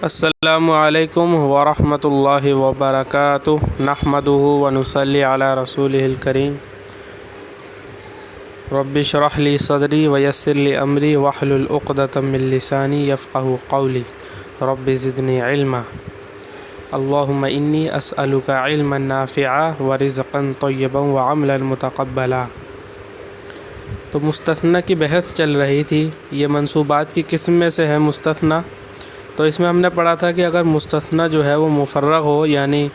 السلام علیکم ورحمۃ اللہ وبرکاتہ نحمدہ ونصلی علی رسولہ الکریم رب اشرح لی صدری ویسر لی امری واحلل عقدۃ من لسانی یفقہوا قولی رب زدنی علما اللہم انی اسألک علما نافعا ورزقا طیبا وعملا متقبلا۔ تو مستثنی کی بحث چل رہی تھی، یہ منصوبات کی قسم میں سے ہے مستثنی۔ تو اس میں ہم نے پڑھا تھا کہ اگر مستثنی جو ہے وہ مفرغ ہو، یعنی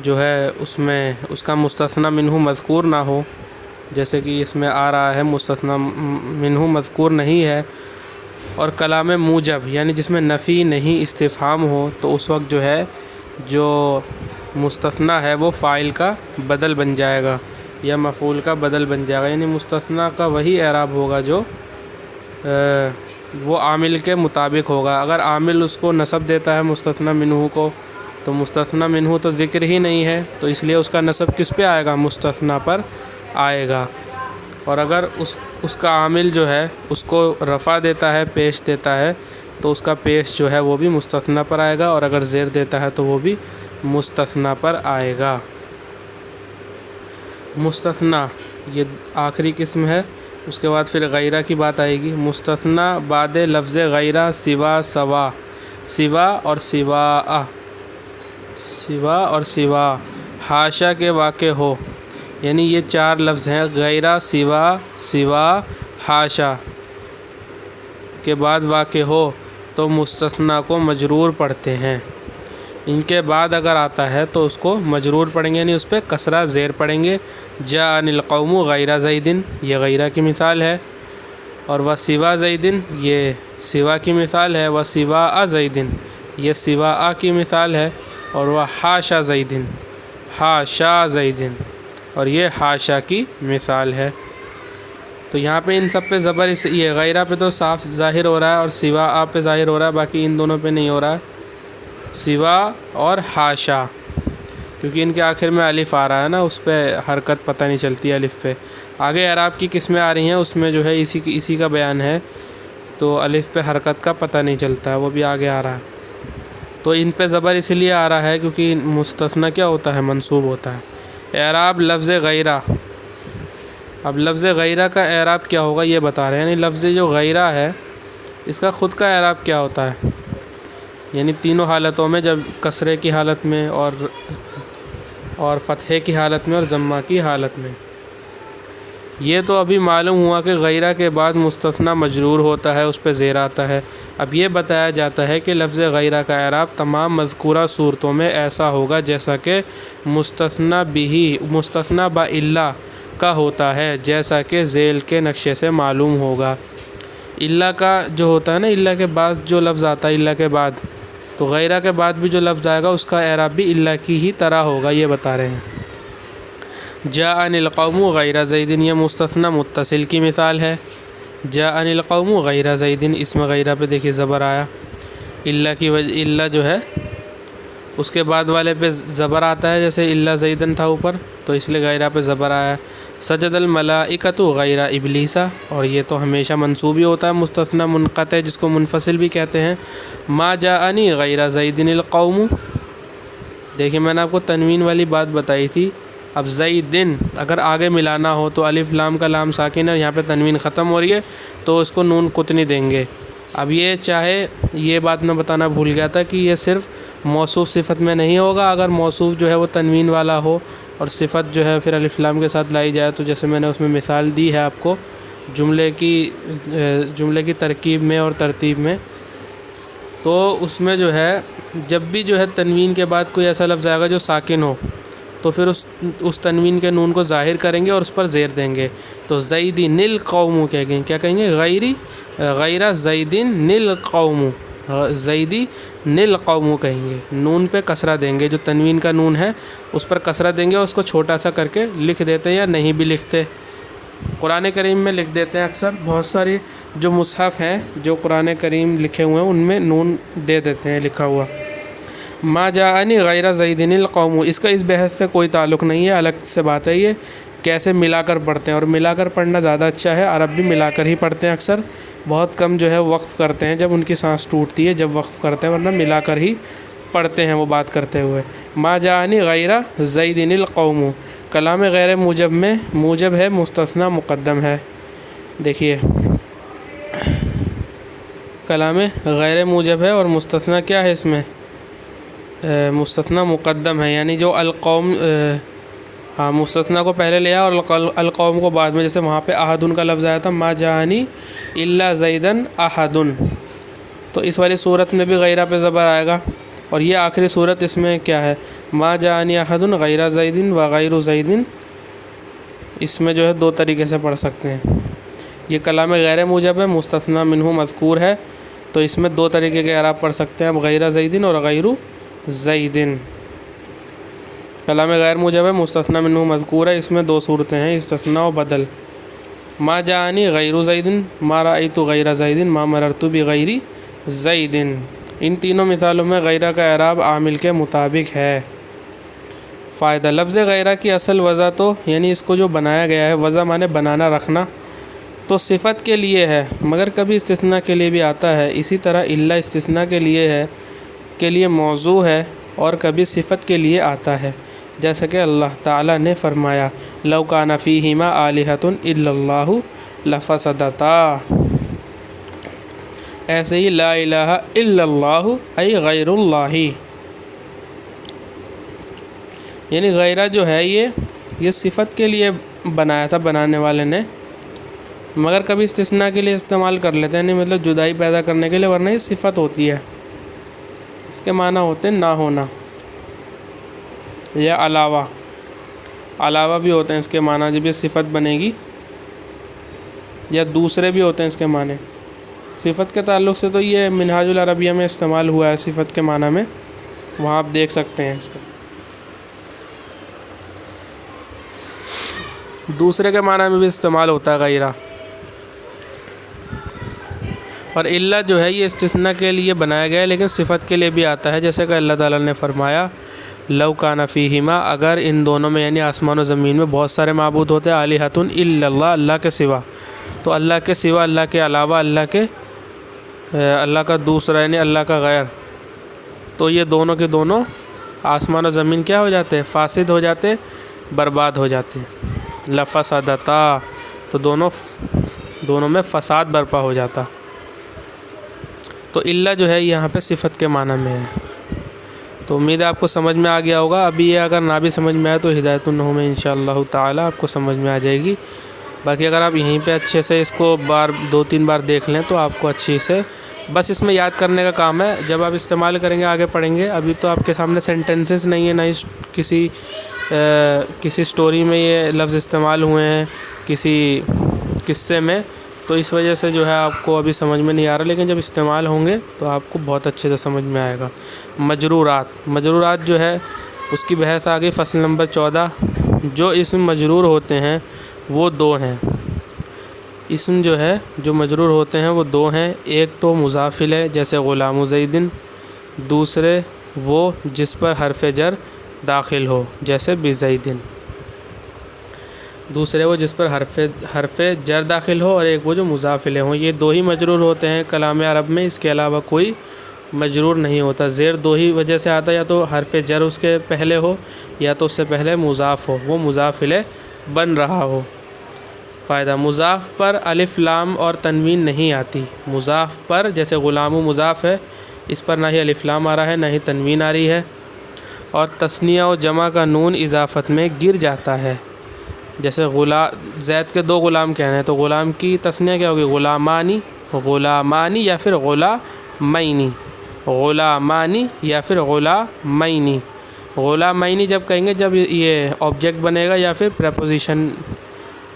جو ہے اس میں اس کا مستثنی منہ مذکور نہ ہو، جیسے کہ اس میں آ رہا ہے مستثنی منہ مذکور نہیں ہے، اور کلام موجب یعنی جس میں نفی نہیں استفہام ہو، تو اس وقت جو ہے جو مستثنی ہے وہ فاعل کا بدل بن جائے گا یا مفعول کا بدل بن جائے گا، یعنی مستثنی کا وہی اعراب ہوگا جو وہ عامل کے مطابق ہوگا۔ اگر عامل اس کو نصب دیتا ہے مستثنی منہ کو، تو مستثنی منہ تو ذکر ہی نہیں ہے، تو اس لیے اس کا نصب کس پہ آئے گا؟ مستثنی پر آئے گا۔ اور اگر اس کا عامل جو ہے اس کو رفع دیتا ہے، پیش دیتا ہے، تو اس کا پیش جو ہے وہ بھی مستثنی پر آئے گا، اور اگر زیر دیتا ہے تو وہ بھی مستثنی پر آئے گا۔ مستثنی یہ آخری قسم ہے، اس کے بعد پھر غیرہ کی بات آئے گی۔ مستثنی بعد لفظ غیرہ سوا سوا، سوا اور سوا، سوا اور سوا، حاشا کے واقع ہو، یعنی یہ چار لفظ ہیں، غیرہ، سوا، سوا، حاشا کے بعد واقع ہو تو مستثنی کو مجرور پڑھتے ہیں۔ ان کے بعد اگر آتا ہے تو اس کو مجرور پڑھیں گے، یعنی اس پہ کسرہ زیر پڑھیں گے۔ جاءنی القوم غیر زید، یہ غیرہ کی مثال ہے، اور وسوا زید، یہ سوا کی مثال ہے، وسوا زید، یہ سوا کی مثال ہے، اور وحاشا زید، حاشا زید، اور یہ حاشا کی مثال ہے۔ تو یہاں پہ ان سب پہ زبر یہ غیرہ پہ تو صاف ظاہر ہو رہا ہے، اور سوا پہ ظاہر ہو رہا ہے، باقی ان دونوں پہ نہیں ہو رہا ہے، سوا اور حاشا، کیونکہ ان کے آخر میں الف آ رہا ہے نا، اس پہ حرکت پتہ نہیں چلتی الف پہ۔ آگے اعراب کی قسمیں آ رہی ہیں، اس میں جو ہے اسی کا بیان ہے، تو الف پہ حرکت کا پتہ نہیں چلتا، وہ بھی آگے آ رہا ہے۔ تو ان پہ زبر اس لیے آ رہا ہے کیونکہ مستثنی کیا ہوتا ہے؟ منصوب ہوتا ہے۔ اعراب لفظ غیرہ، اب لفظ غیرہ کا اعراب کیا ہوگا یہ بتا رہے ہیں، یعنی لفظ جو غیرہ ہے اس کا خود کا اعراب کیا ہوتا ہے، یعنی تینوں حالتوں میں، جب کسرے کی حالت میں اور فتحے کی حالت میں اور ضمہ کی حالت میں۔ یہ تو ابھی معلوم ہوا کہ غیرہ کے بعد مستثنی مجرور ہوتا ہے، اس پہ زیر آتا ہے۔ اب یہ بتایا جاتا ہے کہ لفظ غیرہ کا اعراب تمام مذکورہ صورتوں میں ایسا ہوگا جیسا کہ مستثنی با الا کا ہوتا ہے، جیسا کہ ذیل کے نقشے سے معلوم ہوگا۔ الا کا جو ہوتا ہے نا، الا کے بعد جو لفظ آتا ہے، الا کے بعد، تو غیرہ کے بعد بھی جو لفظ آئے گا اس کا اعراب بھی الا کی ہی طرح ہوگا، یہ بتا رہے ہیں۔ جاءنی القوم غیر زید، یہ مستثنی متصل کی مثال ہے۔ جاءنی القوم غیر زید، اس میں غیرہ پہ دیکھیے زبر آیا، الا کی وجہ، الا جو ہے اس کے بعد والے پہ زبر آتا ہے، جیسے الا زیدن تھا اوپر، تو اس لیے غیرہ پہ زبر آیا۔ سجد الملائکۃ غیر ابلیس، اور یہ تو ہمیشہ منصوب ہی ہوتا ہے، مستثنی منقطع جس کو منفصل بھی کہتے ہیں۔ ما جاءنی غیر زید القوم، دیکھیں میں نے آپ کو تنوین والی بات بتائی تھی، اب زیدن اگر آگے ملانا ہو تو الف لام کا لام ساکن ہے، یہاں پہ تنوین ختم ہو رہی ہے تو اس کو نون قطنی دیں گے۔ اب یہ چاہے، یہ بات میں بتانا بھول گیا تھا کہ یہ صرف موصوف صفت میں نہیں ہوگا، اگر موصوف جو ہے وہ تنوین والا ہو اور صفت جو ہے پھر الف لام کے ساتھ لائی جائے، تو جیسے میں نے اس میں مثال دی ہے آپ کو جملے کی ترکیب میں اور ترتیب میں، تو اس میں جو ہے جب بھی جو ہے تنوین کے بعد کوئی ایسا لفظ آئے گا جو ساکن ہو، تو پھر اس تنوین کے نون کو ظاہر کریں گے اور اس پر زیر دیں گے، تو زیدن القوم کہیں گے، کیا کہیں گے؟ غیرہ زیدن القوم، زیدی نل قوم کہیں گے، نون پہ کسرہ دیں گے، جو تنوین کا نون ہے اس پر کسرہ دیں گے، اور اس کو چھوٹا سا کر کے لکھ دیتے ہیں، یا نہیں بھی لکھتے، قرآن کریم میں لکھ دیتے ہیں اکثر، بہت ساری جو مصحف ہیں جو قرآن کریم لکھے ہوئے ہیں ان میں نون دے دیتے ہیں لکھا ہوا۔ ما جاءنی غیر زیدن القوم، اس کا اس بحث سے کوئی تعلق نہیں ہے، الگ سے بات ہے یہ کیسے ملا کر پڑھتے ہیں، اور ملا کر پڑھنا زیادہ اچھا ہے۔ عرب بھی ملا کر ہی پڑھتے ہیں اکثر، بہت کم جو ہے وقف کرتے ہیں جب ان کی سانس ٹوٹتی ہے، جب وقف کرتے ہیں، ورنہ ملا کر ہی پڑھتے ہیں وہ بات کرتے ہوئے۔ ما جاءنی غیر زید القوم، کلام غیر موجب میں موجب ہے، مستثنیٰ مقدم ہے۔ دیکھیے کلام غیر موجب ہے اور مستثنیٰ کیا ہے اس میں، مستثنیٰ مقدم ہے، یعنی جو القوم مستثنیٰ کو پہلے لیا اور القوم کو بعد میں، جیسے وہاں پہ احدن کا لفظ آیا تھا، ما جاءنی الا زیدن احدن، تو اس والی صورت میں بھی غیرہ پہ زبر آئے گا۔ اور یہ آخری صورت اس میں کیا ہے، ما جاءنی احدن غیر زیدن و غیر زیدن، اس میں جو ہے دو طریقے سے پڑھ سکتے ہیں۔ یہ کلام غیر موجب ہے، مستثنیٰ منہ مذکور ہے، تو اس میں دو طریقے کے اعراب پڑھ سکتے ہیں اب، غیر زیدن اور غیر زیدن۔ کلام غیر موجب ہے، مستثنیٰ منہ مذکور ہے، اس میں دو صورتیں ہیں، استثناء و بدل۔ ما جاءنی غیر زیدن، ما رأیت غیر زیدن، ما مررت بغیر زیدن، ان تینوں مثالوں میں غیرہ کا اعراب عامل کے مطابق ہے۔ فائدہ، لفظ غیرہ کی اصل وضع تو یعنی اس کو جو بنایا گیا ہے، وضع مانے بنانا رکھنا، تو صفت کے لیے ہے، مگر کبھی استثناء کے لیے بھی آتا ہے۔ اسی طرح الا استثناء کے لیے موضوع ہے اور کبھی صفت کے لیے آتا ہے، جیسا کہ اللہ تعالیٰ نے فرمایا لو کان فیہما آلہۃ الا اللہ لفسدتا، ایسے ہی لا الہ الا اللہ ای غیر اللہ، یعنی غیرہ جو ہے یہ صفت کے لیے بنایا تھا بنانے والے نے، مگر کبھی استثناء کے لیے استعمال کر لیتے ہیں، یعنی مطلب جدائی پیدا کرنے کے لیے، ورنہ یہ صفت ہوتی ہے، اس کے معنی ہوتے ہیں نہ ہونا یا علاوہ بھی ہوتے ہیں اس کے معنی، جب یہ صفت بنے گی، یا دوسرے بھی ہوتے ہیں اس کے معنی۔ صفت کے تعلق سے تو یہ منہاج العربیہ میں استعمال ہوا ہے صفت کے معنی میں، وہاں آپ دیکھ سکتے ہیں اس کو۔ دوسرے کے معنی میں بھی استعمال ہوتا ہے غیرہ۔ اور الا جو ہے یہ استثناء کے لیے بنایا گیا ہے، لیکن صفت کے لیے بھی آتا ہے، جیسے کہ اللہ تعالیٰ نے فرمایا لو کان فیہما، اگر ان دونوں میں یعنی آسمان و زمین میں بہت سارے معبود ہوتے ہیں، آلہۃ الا اللہ، اللہ کے سوا، تو اللہ کے سوا، اللہ کے علاوہ، اللہ کا دوسرا یعنی اللہ کا غیر، تو یہ دونوں کے دونوں آسمان و زمین کیا ہو جاتے ہیں، فاسد ہو جاتے، برباد ہو جاتے ہیں، لفسدتا، تو دونوں میں فساد برپا ہو جاتا۔ تو الا جو ہے یہاں پہ صفت کے معنی میں ہے۔ تو امید ہے آپ کو سمجھ میں آ گیا ہوگا۔ ابھی یہ اگر نہ بھی سمجھ میں آئے تو ہدایت النحو میں انشاءاللہ تعالیٰ آپ کو سمجھ میں آ جائے گی۔ باقی اگر آپ یہیں پہ اچھے سے اس کو 2-3 بار دیکھ لیں تو آپ کو اچھی سے، بس اس میں یاد کرنے کا کام ہے، جب آپ استعمال کریں گے آگے پڑھیں گے۔ ابھی تو آپ کے سامنے سینٹنسز نہیں ہے، نہ ہی کسی سٹوری میں یہ لفظ استعمال ہوئے ہیں، کسی قصے میں، تو اس وجہ سے جو ہے آپ کو ابھی سمجھ میں نہیں آ رہا، لیکن جب استعمال ہوں گے تو آپ کو بہت اچھے سے سمجھ میں آئے گا۔ مجرورات جو ہے اس کی بحث آ گئی فصل نمبر 14۔ جو اسم مجرور ہوتے ہیں وہ دو ہیں، اسم جو ہے جو مجرور ہوتے ہیں وہ دو ہیں، ایک تو مضاف ہے جیسے غلام زیدن، دوسرے وہ جس پر حرف جر داخل ہو جیسے بزیدن، دوسرے وہ جس پر حرف جر داخل ہو، اور ایک وہ جو مضاف الیہ ہوں۔ یہ دو ہی مجرور ہوتے ہیں کلام عرب میں، اس کے علاوہ کوئی مجرور نہیں ہوتا۔ زیر دو ہی وجہ سے آتا ہے، یا تو حرف جر اس کے پہلے ہو، یا تو اس سے پہلے مضاف ہو، وہ مضاف الیہ بن رہا ہو۔ فائدہ، مضاف پر الف لام اور تنوین نہیں آتی۔ مضاف پر جیسے غلام مضاف ہے، اس پر نہ ہی الف لام آ رہا ہے نہ ہی تنوین آ رہی ہے، اور تثنیہ و جمع کا نون اضافت میں گر جاتا ہے۔ جیسے زید کے 2 غلام کہنے ہیں تو غلام کی تثنیہ کیا ہوگی، غلامانی یا پھر غلامانی یا پھر غلامینی جب کہیں گے جب یہ آبجیکٹ بنے گا یا پھر پریپوزیشن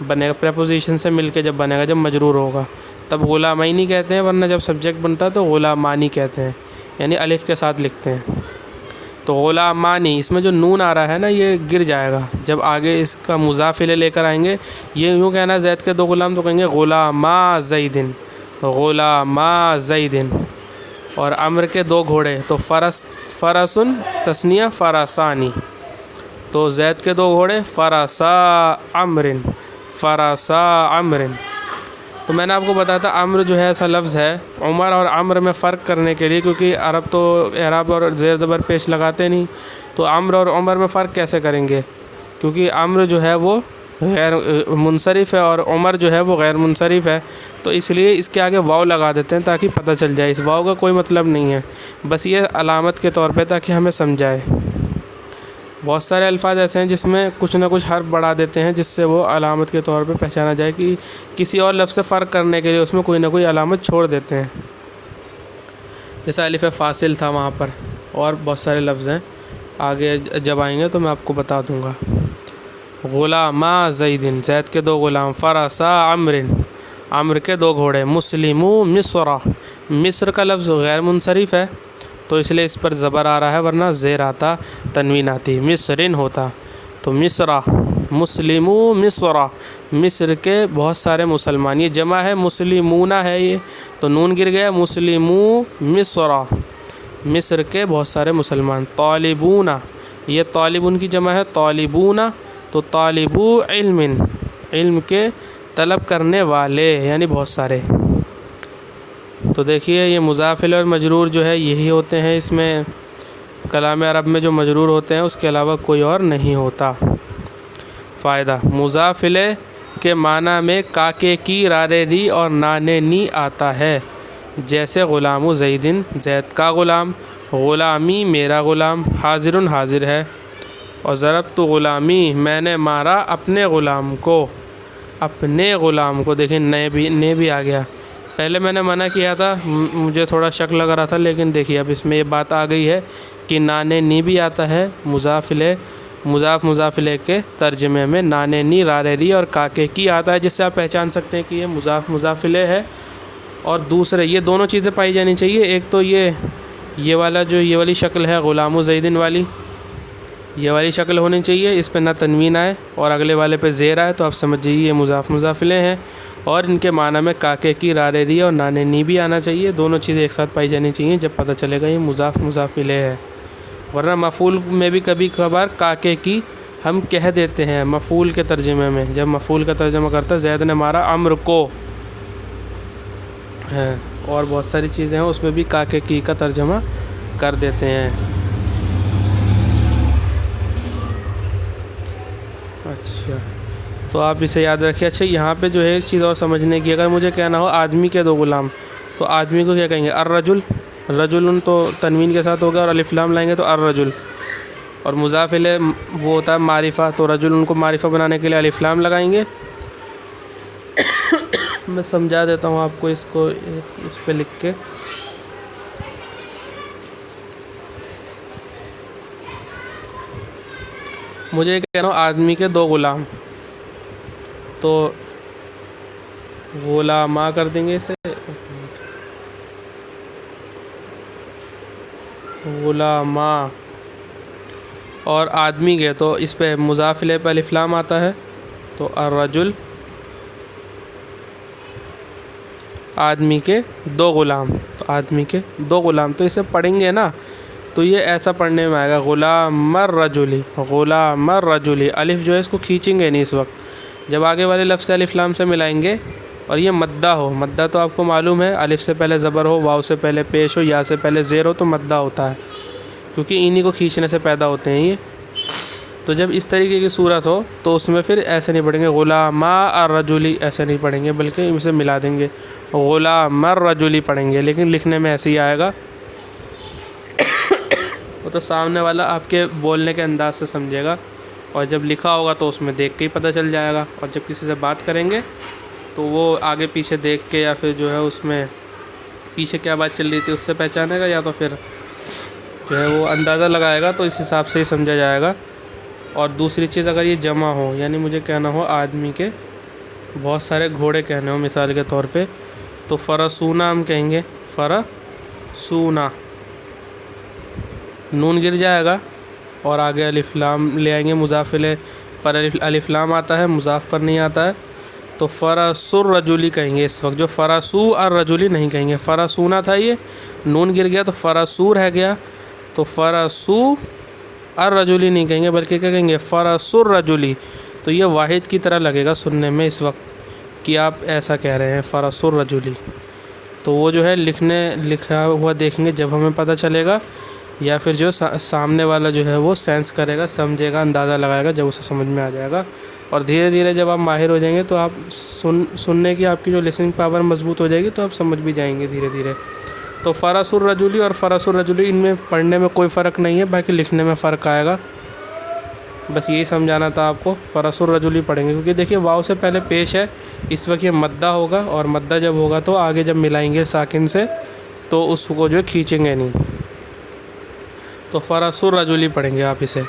بنے گا، پریپوزیشن سے مل کے جب بنے گا، جب مجرور ہوگا تب غلامینی کہتے ہیں، ورنہ جب سبجیکٹ بنتا ہے تو غلامانی کہتے ہیں، یعنی الف کے ساتھ لکھتے ہیں۔ تو غلامانی، اس میں جو نون آ رہا ہے نا یہ گر جائے گا جب آگے اس کا مضاف الیہ لے کر آئیں گے۔ یہ یوں کہنا ہے زید کے 2 غلام تو کہیں گے غلاما زیدن، اور عمر کے 2 گھوڑے تو فرسن تثنیہ فرسانی، تو زید کے 2 گھوڑے فرسا عمرن، فرسا عمرن۔ تو میں نے آپ کو بتایا تھا عمر جو ہے ایسا لفظ ہے عمر اور عمر میں فرق کرنے کے لیے، کیونکہ عرب تو اعراب اور زیر زبر پیش لگاتے نہیں، تو عمر اور عمر میں فرق کیسے کریں گے؟ کیونکہ عمر جو ہے وہ غیر منصرف ہے اور عمر جو ہے وہ غیر منصرف ہے، تو اس لیے اس کے آگے واو لگا دیتے ہیں تاکہ پتہ چل جائے۔ اس واو کا کوئی مطلب نہیں ہے، بس یہ علامت کے طور پہ تاکہ ہمیں سمجھائے۔ بہت سارے الفاظ ایسے ہیں جس میں کچھ نہ کچھ حرف بڑھا دیتے ہیں جس سے وہ علامت کے طور پہ پہچانا جائے، کہ کسی اور لفظ سے فرق کرنے کے لیے اس میں کوئی نہ کوئی علامت چھوڑ دیتے ہیں، جیسا الف فاصل تھا وہاں پر، اور بہت سارے لفظ ہیں، آگے جب آئیں گے تو میں آپ کو بتا دوں گا۔ غلاما زیدن، زید کے 2 غلام، فرسا عمرن، عمر کے 2 گھوڑے، مسلمو مصرا، مصر کا لفظ غیر منصرف ہے تو اس لیے اس پر زبر آ رہا ہے، ورنہ زیر آتا، تنوین آتی، مصرن ہوتا، تو مصرا، مسلمو مصرا، مصر کے بہت سارے مسلمان، یہ جمع ہے، مسلمون ہے یہ، تو نون گر گیا، مسلمو مصرا، مصر کے بہت سارے مسلمان۔ طالبون، یہ طالبون کی جمع ہے، طالبون، تو طالبو علم، علم کے طلب کرنے والے، یعنی بہت سارے۔ تو دیکھیے یہ مضاف الیہ اور مجرور جو ہے یہی ہوتے ہیں، اس میں کلام عرب میں جو مجرور ہوتے ہیں اس کے علاوہ کوئی اور نہیں ہوتا۔ فائدہ، مضاف الیہ کے معنی میں کاکے کی رارے ری اور نانے نی آتا ہے، جیسے غلام زیدن، زید کا غلام، غلامی میرا غلام، حاضر حاضر ہے، اور ضربت غلامی میں نے مارا اپنے غلام کو، اپنے غلام کو، دیکھیں نے بھی آ گیا، پہلے میں نے منع کیا تھا، مجھے تھوڑا شک لگ رہا تھا، لیکن دیکھیے اب اس میں یہ بات آ گئی ہے کہ نانے نی بھی آتا ہے، مضاف الیہ، مضاف الیہ کے ترجمے میں نانے نی رارے ری اور کاکے کی آتا ہے، جس سے آپ پہچان سکتے ہیں کہ یہ مضاف الیہ ہے۔ اور دوسرے یہ دونوں چیزیں پائی جانی چاہیے، ایک تو یہ والا جو یہ والی شکل ہے غلام زیدن والی، یہ والی شکل ہونی چاہیے، اس پہ نہ تنوین آئے اور اگلے والے پہ زیر آئے، تو آپ سمجھ جائیے یہ مضاف الیہ ہیں، اور ان کے معنی میں کاکے کی رارے ری اور نانے نی بھی آنا چاہیے، دونوں چیزیں ایک ساتھ پائی جانی چاہیے، جب پتہ چلے گا یہ مضاف الیہ ہے۔ ورنہ مفعول میں بھی کبھی کبھار کاکے کی ہم کہہ دیتے ہیں مفعول کے ترجمے میں، جب مفعول کا ترجمہ کرتا زید نے مارا عمر کو ہے، اور بہت ساری چیزیں ہیں اس میں بھی کاکے کی کا ترجمہ کر دیتے ہیں۔ اچھا، تو آپ اسے یاد رکھیں۔ اچھا، یہاں پہ جو ہے ایک چیز اور سمجھنے کی، اگر مجھے کہنا ہو آدمی کے 2 غلام، تو آدمی کو کیا کہیں گے؟ الرجل، رجل تو تنوین کے ساتھ ہوگا اور الف لام لائیں گے تو الرجل، اور مضاف الیہ وہ ہوتا ہے معرفہ، تو رجل ان کو معرفہ بنانے کے لیے الف لام لگائیں گے۔ میں سمجھا دیتا ہوں آپ کو اس کو، اس پہ لکھ کے، مجھے کہنا ہو آدمی کے 2 غلام، تو غلاما کر دیں گے اسے، غلاما، اور آدمی کے تو اس پہ مضاف الیہ پہ الف لام آتا ہے، تو الرجل، آدمی کے 2 غلام، تو آدمی کے 2 غلام، تو اسے پڑھیں گے نا تو یہ ایسا پڑھنے میں آئے گا، غلام الرجلی، غلام الرجلی، الف جو ہے اس کو کھینچیں گے نہیں اس وقت، جب آگے والے لفظ سے الف لام سے ملائیں گے، اور یہ مدہ ہو، مدہ تو آپ کو معلوم ہے، الف سے پہلے زبر ہو، واو سے پہلے پیش ہو، یا سے پہلے زیر ہو، تو مدہ ہوتا ہے، کیونکہ انہی کو کھینچنے سے پیدا ہوتے ہیں یہ۔ تو جب اس طریقے کی صورت ہو تو اس میں پھر ایسے نہیں پڑھیں گے غلاما الرجلی، ایسے نہیں پڑھیں گے، بلکہ اسے ملا دیں گے، غلام الرجلی پڑھیں گے، لیکن لکھنے میں ایسے ہی آئے گا، وہ تو سامنے والا آپ کے بولنے کے انداز سے سمجھے گا، اور جب لکھا ہوگا تو اس میں دیکھ کے ہی پتہ چل جائے گا، اور جب کسی سے بات کریں گے تو وہ آگے پیچھے دیکھ کے، یا پھر جو ہے اس میں پیچھے کیا بات چل رہی تھی اس سے پہچانے گا، یا تو پھر جو ہے وہ اندازہ لگائے گا، تو اس حساب سے ہی سمجھا جائے گا۔ اور دوسری چیز، اگر یہ جمع ہو، یعنی مجھے کہنا ہو آدمی کے بہت سارے گھوڑے کہنے ہو مثال کے طور پہ، تو فرسونا ہم کہیں گے، فرسونا، نون گر جائے گا اور آگے الف لام لے آئیں گے، مضاف الیہ پر الف لام آتا ہے، مضاف پر نہیں آتا ہے، تو فرسو الرجلی کہیں گے اس وقت، جو فرسو الرجلی نہیں کہیں گے، فرسونا تھا یہ، نون گر گیا تو فرسو رہ گیا، تو فرسو الرجلی نہیں کہیں گے بلکہ کیا کہیں گے فرس الرجلی. تو یہ واحد کی طرح لگے گا سننے میں اس وقت کہ آپ ایسا کہہ رہے ہیں فرس الرجلی. تو وہ جو ہے لکھا ہوا دیکھیں گے جب ہمیں پتہ چلے گا، یا پھر جو سامنے والا جو ہے وہ سینس کرے گا، سمجھے گا، اندازہ لگائے گا، جب اسے سمجھ میں آ جائے گا. اور دھیرے دھیرے جب آپ ماہر ہو جائیں گے تو آپ سننے کی آپ کی جو لسننگ پاور مضبوط ہو جائے گی تو آپ سمجھ بھی جائیں گے دھیرے دھیرے. تو فرس الرجلی اور فرس الرجلی ان میں پڑھنے میں کوئی فرق نہیں ہے، باقی لکھنے میں فرق آئے گا. بس یہی سمجھانا تھا آپ کو. فرس الرجلی پڑھیں گے کیونکہ دیکھیے واو سے پہلے پیش ہے، اس وقت یہ مدہ ہوگا، اور مدہ جب ہوگا تو آگے جب ملائیں گے ساکن سے تو اس کو جو کھینچیں گے نہیں. تو فرس الرجلی پڑھیں گے آپ اسے.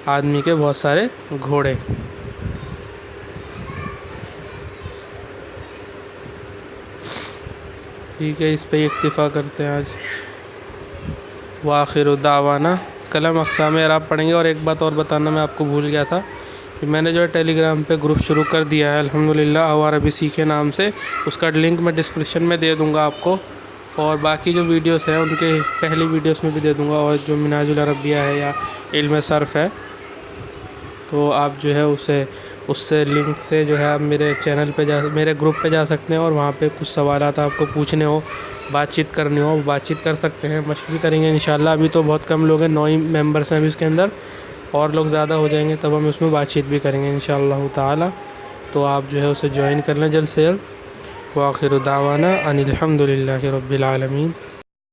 آدمی کے بہت سارے گھوڑے. ٹھیک ہے، اس پہ اکتفا کرتے ہیں آج. وآخر دعوانا. کل ہم اقسام اعراب پڑھیں گے. اور ایک بات اور بتانا میں آپ کو بھول گیا تھا کہ میں نے جو ہے ٹیلی گرام پہ گروپ شروع کر دیا ہے الحمدللہ ہوا عربی سیکھے نام سے. اس کا لنک میں ڈسکرپشن میں دے دوں گا آپ کو، اور باقی جو ویڈیوز ہیں ان کے پہلی ویڈیوز میں بھی دے دوں گا، اور جو منہاج العربیہ ہے یا علم صرف ہے تو آپ جو ہے اس سے لنک سے جو ہے آپ میرے چینل پہ میرے گروپ پہ جا سکتے ہیں، اور وہاں پہ کچھ سوالات آپ کو پوچھنے ہو، بات چیت کرنی ہو، بات چیت کر سکتے ہیں. مشق بھی کریں گے انشاءاللہ. ابھی تو بہت کم لوگ ہیں، 9 ہی ممبرس ہیں ابھی اس کے اندر، اور لوگ زیادہ ہو جائیں گے تب ہم اس میں بات چیت بھی کریں گے انشاءاللہ تعالی. تو آپ جو ہے اسے جوائن کر لیں جلد سے جلد. وآخر دعوانا ان الحمدللہ رب العالمین.